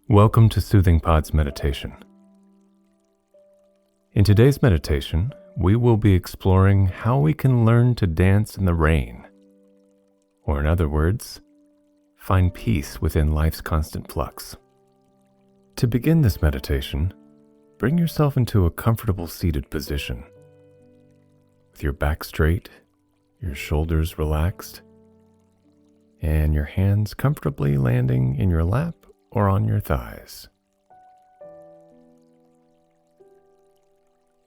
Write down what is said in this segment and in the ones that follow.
Welcome to Soothing Pod's meditation. In today's meditation, we will be exploring how we can learn to dance in the rain, or in other words, find peace within life's constant flux. To begin this meditation, bring yourself into a comfortable seated position, with your back straight, your shoulders relaxed, and your hands comfortably landing in your lap or on your thighs.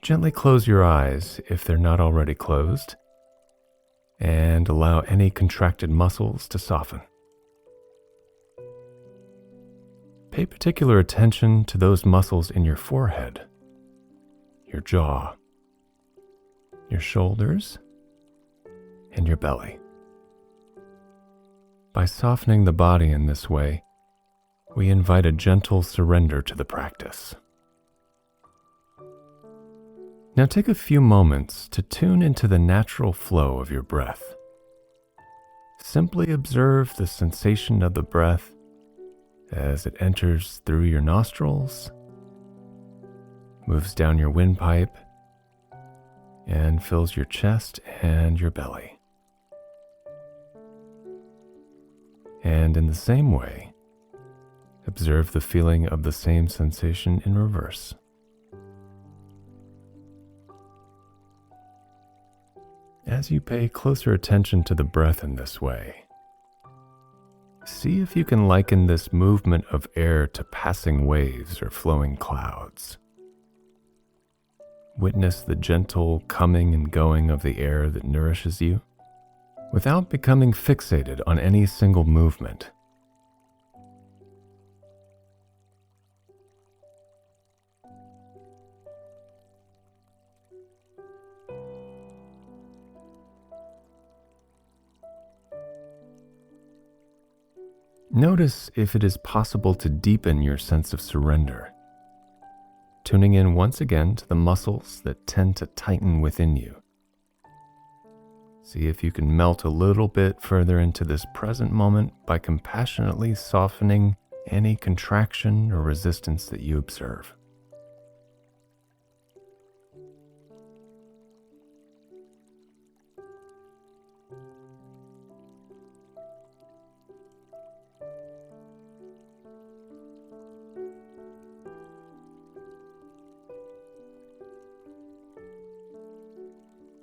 Gently close your eyes if they're not already closed, and allow any contracted muscles to soften. Pay particular attention to those muscles in your forehead, your jaw, your shoulders, and your belly. By softening the body in this way, we invite a gentle surrender to the practice. Now take a few moments to tune into the natural flow of your breath. Simply observe the sensation of the breath as it enters through your nostrils, moves down your windpipe, and fills your chest and your belly. And in the same way, observe the feeling of the same sensation in reverse. As you pay closer attention to the breath in this way, see if you can liken this movement of air to passing waves or flowing clouds. Witness the gentle coming and going of the air that nourishes you, without becoming fixated on any single movement. Notice if it is possible to deepen your sense of surrender, tuning in once again to the muscles that tend to tighten within you. See if you can melt a little bit further into this present moment by compassionately softening any contraction or resistance that you observe.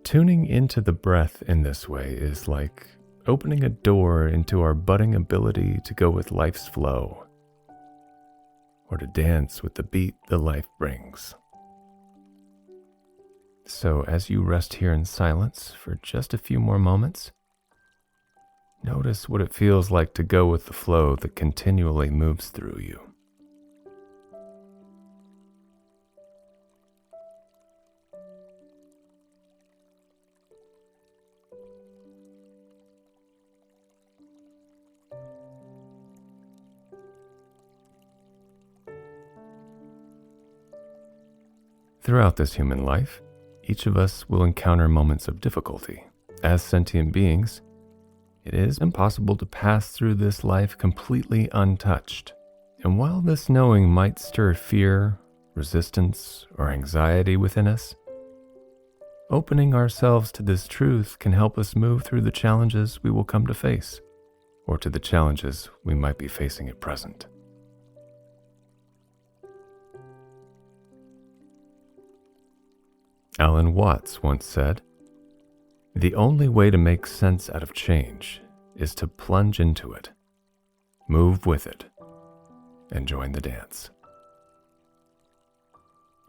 Tuning into the breath in this way is like opening a door into our budding ability to go with life's flow, or to dance with the beat that life brings. So as you rest here in silence for just a few more moments, notice what it feels like to go with the flow that continually moves through you. Throughout this human life, each of us will encounter moments of difficulty. As sentient beings, it is impossible to pass through this life completely untouched. And while this knowing might stir fear, resistance, or anxiety within us, opening ourselves to this truth can help us move through the challenges we will come to face, or to the challenges we might be facing at present. Alan Watts once said, "The only way to make sense out of change is to plunge into it, move with it, and join the dance."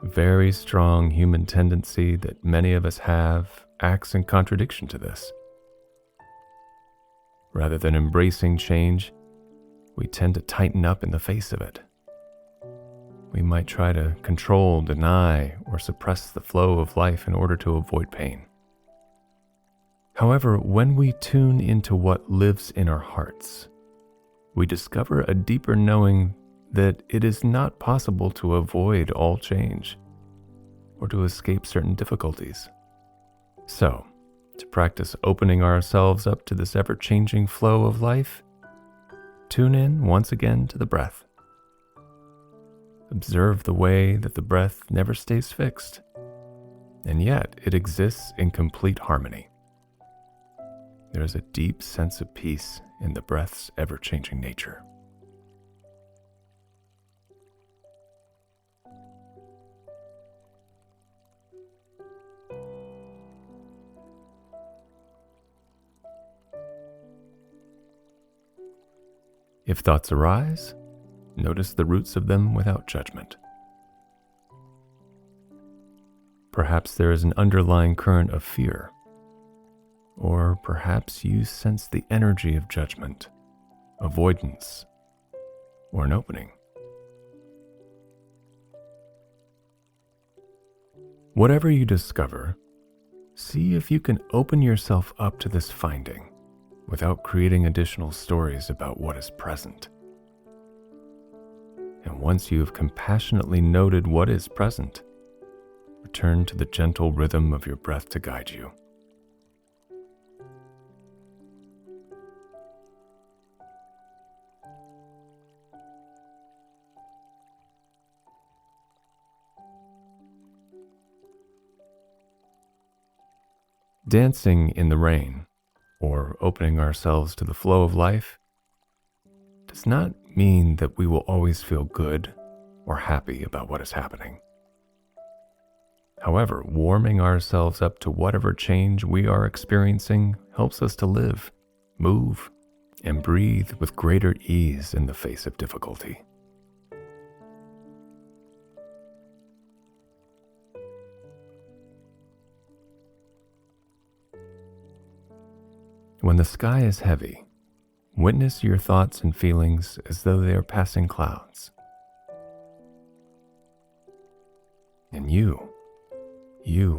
Very strong human tendency that many of us have acts in contradiction to this. Rather than embracing change, we tend to tighten up in the face of it. We might try to control, deny, or suppress the flow of life in order to avoid pain. However, when we tune into what lives in our hearts, we discover a deeper knowing that it is not possible to avoid all change or to escape certain difficulties. So, to practice opening ourselves up to this ever-changing flow of life, tune in once again to the breath. Observe the way that the breath never stays fixed, and yet it exists in complete harmony. There is a deep sense of peace in the breath's ever-changing nature. If thoughts arise, notice the roots of them without judgment. Perhaps there is an underlying current of fear, or perhaps you sense the energy of judgment, avoidance, or an opening. Whatever you discover, see if you can open yourself up to this finding without creating additional stories about what is present. And once you have compassionately noted what is present, return to the gentle rhythm of your breath to guide you. Dancing in the rain, or opening ourselves to the flow of life, does not mean that we will always feel good or happy about what is happening. However, warming ourselves up to whatever change we are experiencing helps us to live, move, and breathe with greater ease in the face of difficulty. When the sky is heavy, witness your thoughts and feelings as though they are passing clouds. And you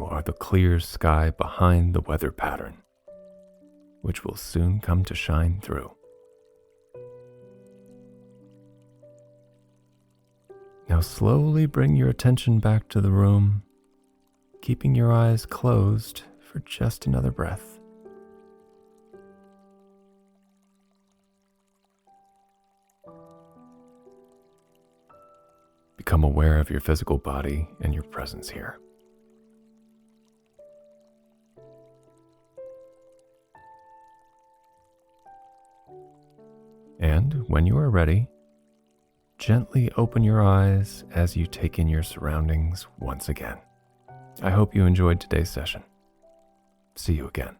are the clear sky behind the weather pattern, which will soon come to shine through. Now slowly bring your attention back to the room, keeping your eyes closed for just another breath. Become aware of your physical body and your presence here. And when you are ready, gently open your eyes as you take in your surroundings once again. I hope you enjoyed today's session. See you again.